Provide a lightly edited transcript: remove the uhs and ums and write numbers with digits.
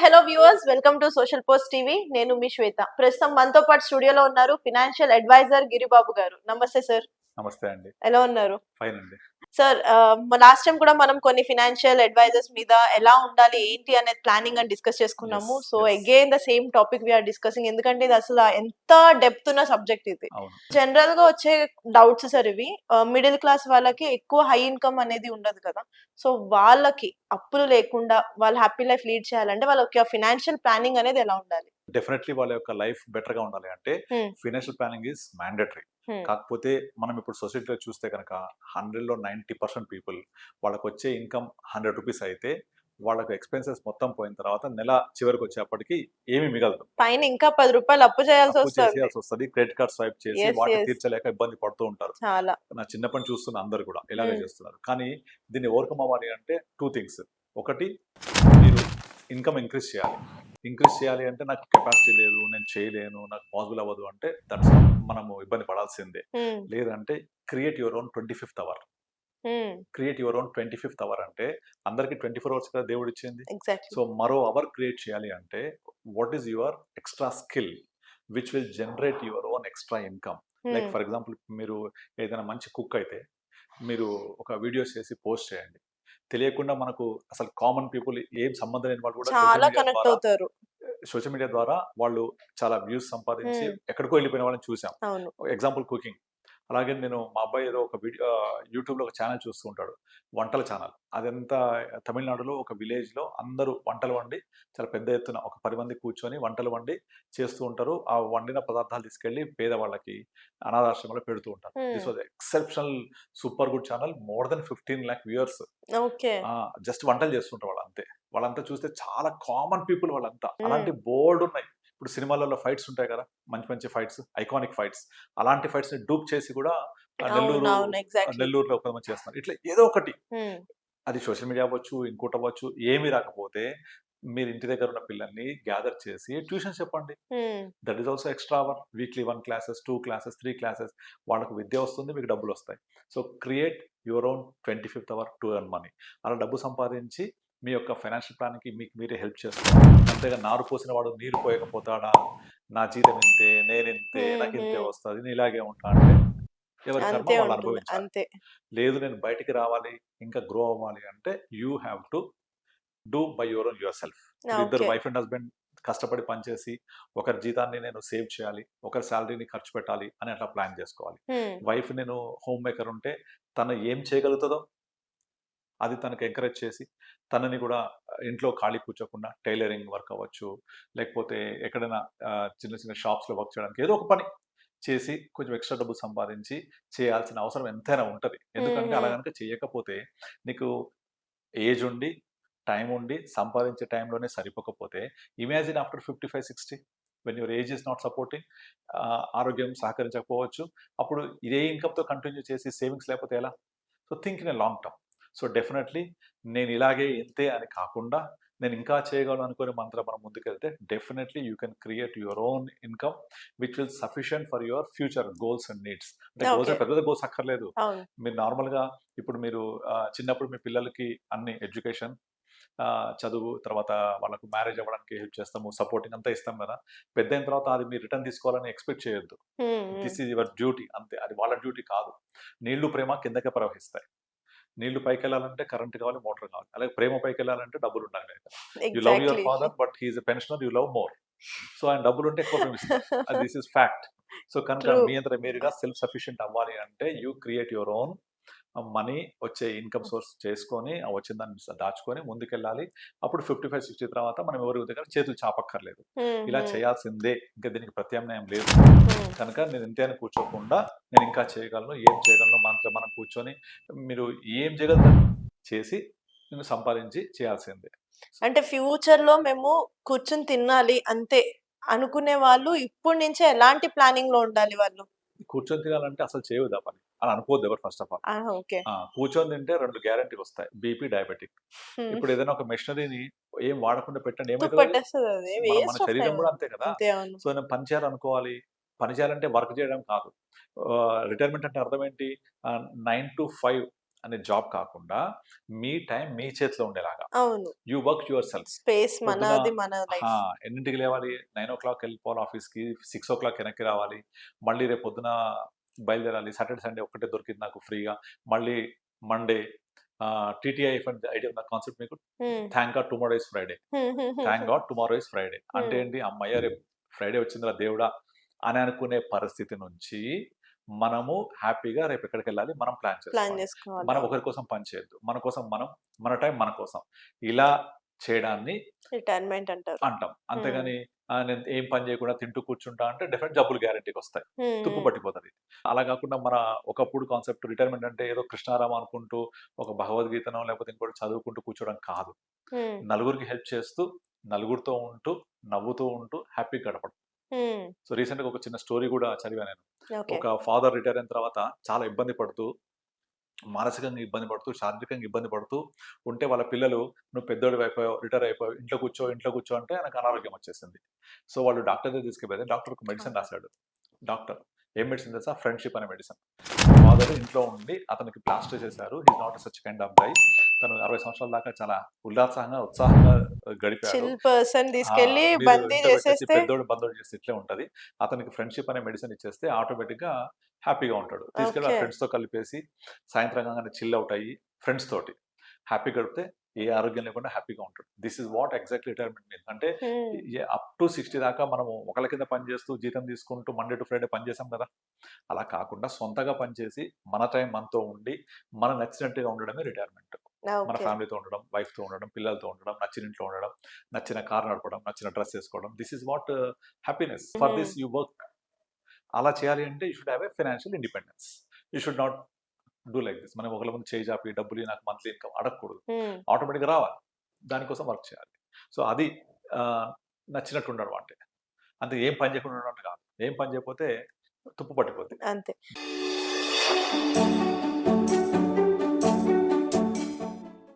Hello viewers, welcome to social post TV. నేను మీ శ్వేత. ప్రస్తుతం మనతో పాటు స్టూడియోలో ఉన్నారు ఫినాన్షియల్ అడ్వైజర్ గిరిబాబు గారు. నమస్తే సార్. నమస్తే అండి. ఎలా ఉన్నారు? ఫైన్ అండి. సార్, లాస్ట్ టైం కూడా మనం కొన్ని ఫినాన్షియల్ అడ్వైజర్స్ మీద ఎలా ఉండాలి ఏంటి అనేది ప్లానింగ్ అని డిస్కస్ చేసుకున్నాము. So again the same topic we're discussing, ఎందుకంటే ఇది అసలు ఎంత డెప్త్ ఉన్న సబ్జెక్ట్ ఇది. జనరల్ గా వచ్చే డౌట్స్ సార్ ఇవి. మిడిల్ క్లాస్ వాళ్ళకి ఎక్కువ హై ఇన్కమ్ అనేది ఉండదు కదా, సో వాళ్ళకి అప్పులు లేకుండా వాళ్ళు హ్యాపీ లైఫ్ లీడ్ చేయాలంటే వాళ్ళకి ఫినాన్షియల్ ప్లానింగ్ అనేది ఎలా ఉండాలి? డెఫినెట్లీ వాళ్ళ యొక్క లైఫ్ బెటర్ గా ఉండాలి అంటే ఫైనాన్షియల్ ప్లానింగ్ ఈజ్ మ్యాండేటరీ. కాకపోతే మనం ఇప్పుడు సొసైటీలో చూస్తే కనుక 100లో 90% పీపుల్ వాళ్ళకి వచ్చే ఇన్కమ్ 100 రూపీస్ అయితే వాళ్ళకి ఎక్స్పెన్సెస్ మొత్తం పోయిన తర్వాత నెల చివరికి వచ్చేప్పటికి ఏమి మిగలదు, పైన ఇంకా 10 రూపాయలు అప్పు చేయాల్సి వస్తుంది. క్రెడిట్ కార్డ్ స్వైప్ చేసి వాటిని తీర్చలేక ఇబ్బంది పడుతూ ఉంటారు. నా చిన్నప్పటి చూస్తున్న అందరు కూడా ఇలాగే చేస్తున్నారు. కానీ దీన్ని ఓవర్కమ్ అవ్వాలి అంటే 2 థింగ్స్. ఒకటి, మీరు ఇన్కమ్ ఇంక్రీజ్ చేయాలి అంటే నాకు కెపాసిటీ లేదు, నేను చేయలేను, నాకు పాసిబుల్ అవ్వదు అంటే దట్స్ మనము ఇబ్బంది పడాల్సిందే. లేదంటే create your own 25th hour. Create your own 25th hour అంటే అందరికి 24 అవర్స్ కదా దేవుడు ఇచ్చింది. సో మరో అవర్ క్రియేట్ చేయాలి అంటే what is your extra skill which will generate your own extra income. Like for example, మీరు ఏదైనా మంచి కుక్ అయితే మీరు ఒక వీడియోస్ చేసి పోస్ట్ చేయండి. తెలియకుండా మనకు అసలు కామన్ పీపుల్ ఏం సంబంధం లేని వాళ్ళు కూడా సోషల్ మీడియా ద్వారా వాళ్ళు చాలా వ్యూస్ సంపాదించి ఎక్కడికో వెళ్ళిపోయిన వాళ్ళని చూసాం. Example cooking. అలాగే నేను మా అబ్బాయి ఏదో ఒక వీడియో యూట్యూబ్లో ఒక ఛానల్ చూస్తూ ఉంటాడు, వంటల ఛానల్. అదంతా తమిళనాడులో ఒక విలేజ్లో అందరూ వంటలు వండి చాలా పెద్ద ఎత్తున ఒక 10 మంది కూర్చొని వంటలు వండి చేస్తూ ఉంటారు. ఆ వండిన పదార్థాలు తీసుకెళ్లి పేదవాళ్ళకి అనాథాశ్రమంలో పెడుతూ ఉంటారు. This was exceptional super good channel. More than 15 lakh viewers. Just వంటలు చేస్తుంటారు వాళ్ళంతా చూస్తే చాలా కామన్ పీపుల్ వాళ్ళంతా. అలాంటి బోల్డ్ ఉన్నాయి. ఇప్పుడు సినిమాలలో ఫైట్స్ ఉంటాయి కదా, మంచి ఫైట్స్, ఐకానిక్ ఫైట్స్. అలాంటి ఫైట్స్ ని డూప్ చేసి కూడా నెల్లూరులో కొంతమంది చేస్తున్నారు. ఇట్లా ఏదో ఒకటి, అది సోషల్ మీడియా అవ్వచ్చు, ఇంకోటి అవ్వచ్చు. ఏమీ రాకపోతే మీరు ఇంటి దగ్గర ఉన్న పిల్లల్ని గ్యాదర్ చేసి ట్యూషన్ చెప్పండి. That is also extra hour. Weekly 1 classes, 2 classes, 3 classes. వాళ్ళకు విద్య వస్తుంది, మీకు డబ్బులు వస్తాయి. So create your own 25th hour to earn money. అలా డబ్బు సంపాదించి మీ యొక్క ఫైనాన్షియల్ ప్లాన్కి మీకు మీరే హెల్ప్ చేస్తారు. అంతేగా నారు పోసిన వాడు నీరు పోయకపోతాడా, నా జీతం ఇంతే, నేనింతే, నాకు ఇంతే వస్తుంది, నేను ఇలాగే ఉంటా అంటే ఎవరి కర్మ వాళ్ళు అనుభవించాలి. లేదు నేను బయటికి రావాలి, ఇంకా గ్రో అవ్వాలి అంటే you have to do by your own your self. ఇద్దరు వైఫ్ అండ్ హస్బెండ్ కష్టపడి పనిచేసి ఒకరి జీతాన్ని నేను సేవ్ చేయాలి, ఒకరి శాలరీని ఖర్చు పెట్టాలి అని అట్లా ప్లాన్ చేసుకోవాలి. వైఫ్ నేను హోమ్ మేకర్ ఉంటే తను ఏం చేయగలుగుతుందో అది తనకు ఎంకరేజ్ చేసి తనని కూడా ఇంట్లో ఖాళీ కూర్చోకుండా టైలరింగ్ వర్క్ అవ్వచ్చు, లేకపోతే ఎక్కడైనా చిన్న షాప్స్లో వర్క్ చేయడానికి ఏదో ఒక పని చేసి కొంచెం ఎక్స్ట్రా డబ్బు సంపాదించి చేయాల్సిన అవసరం ఎంతైనా ఉంటుంది. ఎందుకంటే అలా కనుక చేయకపోతే నీకు ఏజ్ ఉండి టైం ఉండి సంపాదించే టైంలోనే సరిపోకపోతే imagine after 55-60 when your age is not supporting, ఆరోగ్యం సహకరించకపోవచ్చు. అప్పుడు ఇదే ఇన్కమ్తో కంటిన్యూ చేసి సేవింగ్స్ లేకపోతే ఎలా? So think in a long term. So definitely నేను ఇలాగే ఇంతే అని కాకుండా నేను ఇంకా చేయగలను అనుకునే మంత్రం మనం ముందుకెళ్తే definitely you can create your own income which will sufficient for your future goals and needs. అంటే గోల్స్ పెద్ద గోల్స్ అక్కర్లేదు. మీరు నార్మల్గా ఇప్పుడు మీరు చిన్నప్పుడు మీ పిల్లలకి అన్ని ఎడ్యుకేషన్, చదువు, తర్వాత వాళ్ళకు మ్యారేజ్ అవ్వడానికి హెల్ప్ చేస్తాము, సపోర్టింగ్ అంతా ఇస్తాం కదా. పెద్ద అయిన తర్వాత అది మీరు రిటర్న్ తీసుకోవాలని ఎక్స్పెక్ట్ చేయొద్దు. దిస్ ఈజ్ యువర్ డ్యూటీ, అంతే. అది వాళ్ళ డ్యూటీ కాదు. నీళ్లు ప్రేమ కిందకే ప్రవహిస్తాయి. నీళ్లు పైకి వెళ్ళాలంటే కరెంట్ కావాలి, మోటార్ కావాలి. అలాగే ప్రేమ పైకి వెళ్ళాలంటే డబ్బులు ఉండాలి. You love your father but he is a pensioner, you love more. So ఆయన డబ్బులు ఉంటే ఎక్కువ ప్రేమిస్తారు. This is fact. సో కనుక మీ అంతా మీరుగా సెల్ఫ్ సఫిషియెంట్ అవ్వాలి అంటే you create your own money, వచ్చే ఇన్కమ్ సోర్స్ చేసుకొని వచ్చిన దాన్ని దాచుకొని ముందుకెళ్ళాలి. అప్పుడు 55-60 తర్వాత మనం ఎవరి దగ్గర చేతులు చాపక్కర్లేదు. ఇలా చేయాల్సిందే, ఇంకా దీనికి ప్రత్యామ్నాయం లేదు. కనుక నేను ఇంతే అని కూర్చోకుండా నేను ఇంకా చేయగలను, ఏం చేయగలను మనం కూర్చొని మీరు ఏం చేయగలరు చేసి నేను సంపాదించి చేయాల్సిందే. అంటే ఫ్యూచర్ లో మేము కూర్చొని తినాలి అంతే అనుకునే వాళ్ళు ఇప్పటి నుంచే ఎలాంటి ప్లానింగ్ లో ఉండాలి? వాళ్ళు కూర్చొని తినాలంటే అసలు చేయవద్దు పని అని అనుకోవద్దు ఎవరు. ఫస్ట్ ఆఫ్ ఆల్ కూర్చొని తింటే 2 గ్యారంటీలు వస్తాయి, బీపీ, డయాబెటిక్. ఇప్పుడు ఏదైనా ఒక మెషినరీని ఏం వాడకుండా పెట్టండి, ఏమైతే మన శరీరం కూడా అంతే కదా. సో నేను పని చేయాలనుకోవాలి, పని చేయాలంటే వర్క్ చేయడం కాదు. రిటైర్మెంట్ అంటే అర్థం ఏంటి? 9 to 5 అనే జాబ్ కాకుండా మీ టైం మీ చేతిలో ఉండేలాగా అవును. You work your self. Space పొద్దున మనది, మన లైఫ్. ఎన్నింటికి లేవాలి? 9:00 వెళ్ళిపోవాలి ఆఫీస్కి, 6:00 వెనక్కి రావాలి, మళ్ళీ రేపు పొద్దున బయలుదేరాలి. సాటర్డే సండే ఒక్కటే దొరికింది నాకు ఫ్రీగా. మళ్ళీ మండే టీటీఐ ఫండ్ ఐడియా ఉన్న కాన్సెప్ట్ మీకు? Thank God tomorrow is Friday. Thank God tomorrow is Friday అంటే ఏంటి? అమ్మయ్య రేపు ఫ్రైడే వచ్చిందిరా దేవుడా అని అనుకునే పరిస్థితి నుంచి మనము హ్యాపీగా రేపు ఎక్కడికి వెళ్ళాలి మనం ప్లాన్ చేసుకోవాలి. మనం ఒకరి కోసం పని చేయొద్దు, మన కోసం మనం, మన టైం మన కోసం, ఇలా చేయడాన్ని రిటైర్మెంట్ అంటాం. అంతేగాని నేను ఏం పని చేయకుండా తింటూ కూర్చుంటా అంటే డెఫినెట్ జబ్బులు గ్యారెంటీకి వస్తాయి, తుప్పు పట్టిపోతుంది. అలా కాకుండా మన ఒకప్పుడు కాన్సెప్ట్ రిటైర్మెంట్ అంటే ఏదో కృష్ణారామ అనుకుంటూ ఒక భగవద్గీతనో లేకపోతే ఇంకోటి చదువుకుంటూ కూర్చోవడం కాదు. నలుగురికి హెల్ప్ చేస్తూ, నలుగురితో ఉంటూ, నవ్వుతూ ఉంటూ హ్యాపీ గడపడం. సో రీసెంట్ గా ఒక చిన్న స్టోరీ కూడా చదివా నేను. ఒక ఫాదర్ రిటైర్ అయిన తర్వాత చాలా ఇబ్బంది పడుతూ, మానసికంగా ఇబ్బంది పడుతూ, శారీరకంగా ఇబ్బంది పడుతూ ఉంటే వాళ్ళ పిల్లలు నువ్వు పెద్దోడు అయిపోయావు, రిటైర్ అయిపోయావు, ఇంట్లో కూర్చో అంటే ఆయనకు అనారోగ్యం వచ్చేసింది. సో వాళ్ళు డాక్టర్ దగ్గర తీసుకెళ్తే డాక్టర్కి మెడిసిన్ రాశాడు. డాక్టర్ ఏం మెడిసిన్ తెలుసా? ఫ్రెండ్షిప్ అనే మెడిసిన్. ఫాదర్ ఇంట్లో ఉండి అతనికి ప్లాస్టర్ చేశారు. He's not such kind of guy. తను 60 సంవత్సరాల దాకా చాలా ఉత్సాహంగా గడిపాడు. పెద్దోడు బందోడు చేస్తే ఇట్లే ఉంటది. అతనికి ఫ్రెండ్షిప్ అనే మెడిసిన్ ఇచ్చేస్తే ఆటోమేటిక్ గా హ్యాపీగా ఉంటాడు. తీసుకెళ్ళి ఫ్రెండ్స్ తో కలిపేసి సాయంత్రం కాగానే చిల్ అవుట్ అయ్యి ఫ్రెండ్స్ తోటి హ్యాపీ గడిపితే ఏ ఆరోగ్యం లేకుండా హ్యాపీగా ఉంటాడు. This is what exactly retirement means. అంటే అప్ టు 60 దాకా మనము ఒకళ్ళ కింద పని చేస్తూ జీతం తీసుకుంటూ మండే టు ఫ్రైడే పని చేసాం కదా, అలా కాకుండా సొంతగా పనిచేసి మన టైం మనతో ఉండి మన నచ్చినట్టుగా ఉండడమే రిటైర్మెంట్. మన ఫ్యామిలీతో ఉండడం, వైఫ్ తో ఉండడం, పిల్లలతో ఉండడం, నచ్చిన ఇంట్లో ఉండడం, నచ్చిన కార్ నడపడం, నచ్చిన డ్రెస్ వేసుకోవడం. This is what happiness. For this you work. అలా చేయాలి అంటే you should have a financial independence. You should not do like this. మనం ఒకళ్ళ ముందు చేయి చాపి డబ్బులు నాకు మంత్లీ ఇన్కమ్ అడగకూడదు. ఆటోమేటిక్గా రావాలి, దానికోసం వర్క్ చేయాలి. సో అది నచ్చినట్టు ఉండడం అంటే. అంతే, ఏం పని చేయకుండా ఉండడం కాదు. ఏం పని చేయకపోతే తుప్పు పట్టిపోతుంది. అంతే.